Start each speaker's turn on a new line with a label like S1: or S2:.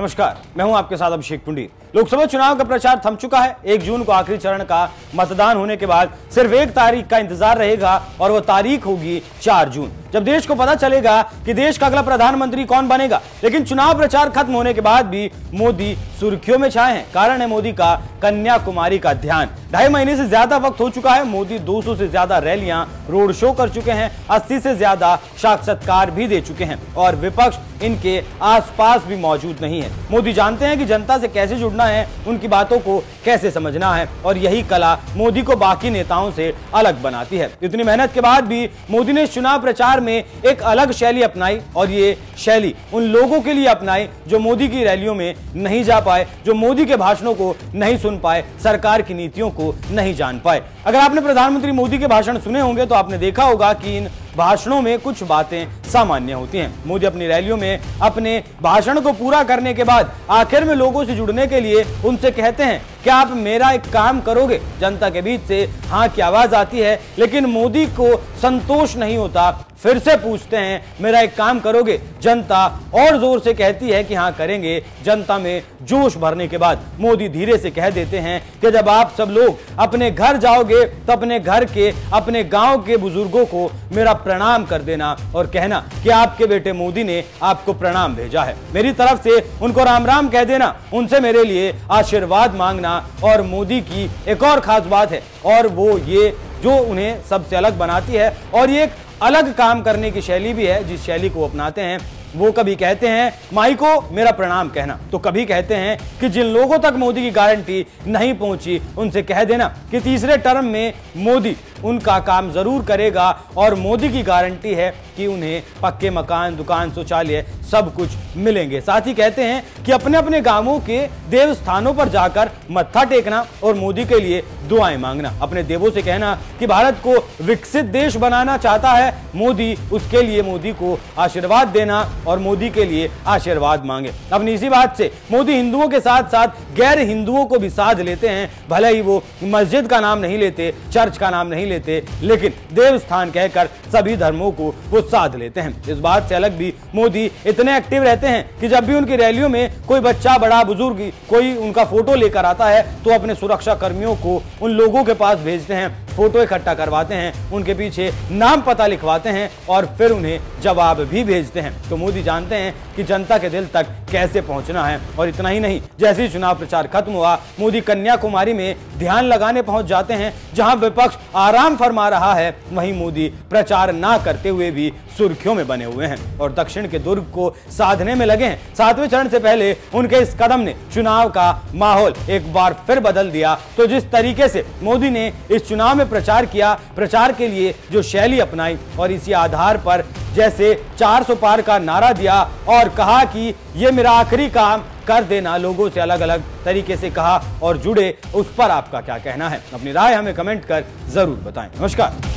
S1: नमस्कार, मैं हूं आपके साथ अभिषेक पुंडी। लोकसभा चुनाव का प्रचार थम चुका है। 1 जून को आखिरी चरण का मतदान होने के बाद सिर्फ एक तारीख का इंतजार रहेगा और वो तारीख होगी 4 जून, जब देश को पता चलेगा कि देश का अगला प्रधानमंत्री कौन बनेगा। लेकिन चुनाव प्रचार खत्म होने के बाद भी मोदी सुर्खियों में छाए हैं। कारण है मोदी का कन्याकुमारी का ध्यान। 2.5 महीने से ज्यादा वक्त हो चुका है। मोदी 200 से ज्यादा रैलियां, रोड शो कर चुके हैं, 80 से ज्यादा साक्षात्कार भी दे चुके हैं और विपक्ष इनके आसपास भी मौजूद नहीं है। मोदी जानते हैं कि जनता से कैसे जुड़ना है, उनकी बातों को कैसे समझना है और यही कला मोदी को बाकी नेताओं से अलग बनाती है। इतनी मेहनत के बाद भी मोदी ने चुनाव प्रचार में एक अलग शैली अपनाई और ये शैली उन लोगों के लिए अपनाई जो मोदी की रैलियों में नहीं जा पाए, जो मोदी के भाषणों को नहीं सुन पाए, सरकार की नीतियों को नहीं जान पाए। अगर आपने प्रधानमंत्री मोदी के भाषण सुने होंगे तो आपने देखा होगा कि इन भाषणों में कुछ बातें सामान्य होती हैं। मोदी अपनी रैलियों में अपने भाषण को पूरा करने के बाद आखिर में लोगों से जुड़ने के लिए उनसे कहते हैं, क्या आप मेरा एक काम करोगे? जनता के बीच से हाँ की आवाज आती है, लेकिन मोदी को संतोष नहीं होता। फिर से पूछते हैं, मेरा एक काम करोगे? जनता और जोर से कहती है कि हाँ करेंगे। जनता में जोश भरने के बाद मोदी धीरे से कह देते हैं कि जब आप सब लोग अपने घर जाओगे तो अपने घर के, अपने गांव के बुजुर्गों को मेरा प्रणाम कर देना और कहना कि आपके बेटे मोदी ने आपको प्रणाम भेजा है। मेरी तरफ से उनको राम राम कह देना, उनसे मेरे लिए आशीर्वाद मांगना। और मोदी की एक और खास बात है और वो ये जो उन्हें सबसे अलग बनाती है और ये एक अलग काम करने की शैली भी है। जिस शैली को अपनाते हैं वो कभी कहते हैं माई को मेरा प्रणाम कहना, तो कभी कहते हैं कि जिन लोगों तक मोदी की गारंटी नहीं पहुंची उनसे कह देना कि तीसरे टर्म में मोदी उनका काम जरूर करेगा और मोदी की गारंटी है कि उन्हें पक्के मकान, दुकान, शौचालय सब कुछ मिलेंगे। साथ ही कहते हैं कि अपने अपने गांवों के देव स्थानों पर जाकर मत्था टेकना और मोदी के लिए दुआएं मांगना। अपने देवों से कहना कि भारत को विकसित देश बनाना चाहता है मोदी, उसके लिए मोदी को आशीर्वाद देना और मोदी के लिए आशीर्वाद मांगे। अपनी इसी बात से मोदी हिंदुओं के साथ साथ गैर हिंदुओं को भी साध लेते हैं। भले ही वो मस्जिद का नाम नहीं लेते, चर्च का नाम नहीं लेते, लेकिन देवस्थान कहकर सभी धर्मों को वो साध लेते हैं। इस बात से अलग भी मोदी इतने एक्टिव रहते हैं कि जब भी उनकी रैलियों में कोई बच्चा, बड़ा, बुजुर्ग कोई उनका फोटो लेकर आता है तो अपने सुरक्षा कर्मियों को उन लोगों के पास भेजते हैं, फोटो इकट्ठा करवाते हैं, उनके पीछे नाम पता लिखवाते हैं और फिर उन्हें जवाब भी भेजते हैं। तो मोदी जानते हैं कि जनता के दिल तक कैसे पहुंचना है। और इतना ही नहीं, जैसे ही चुनाव प्रचार खत्म हुआ मोदी कन्याकुमारी में ध्यान लगाने पहुंच जाते हैं। जहां विपक्ष आराम फरमा रहा है वहीं मोदी प्रचार ना करते हुए भी सुर्खियों में बने हुए हैं और दक्षिण के दुर्ग को साधने में लगे हैं। 7वें चरण से पहले उनके इस कदम ने चुनाव का माहौल एक बार फिर बदल दिया। तो जिस तरीके से मोदी ने इस चुनाव में प्रचार किया, प्रचार के लिए जो शैली अपनाई और इसी आधार पर जैसे 400 पार का नारा दिया और कहा कि ये मेरा आखिरी काम कर देना, लोगों से अलग अलग तरीके से कहा और जुड़े, उस पर आपका क्या कहना है? अपनी राय हमें कमेंट कर जरूर बताएं। नमस्कार।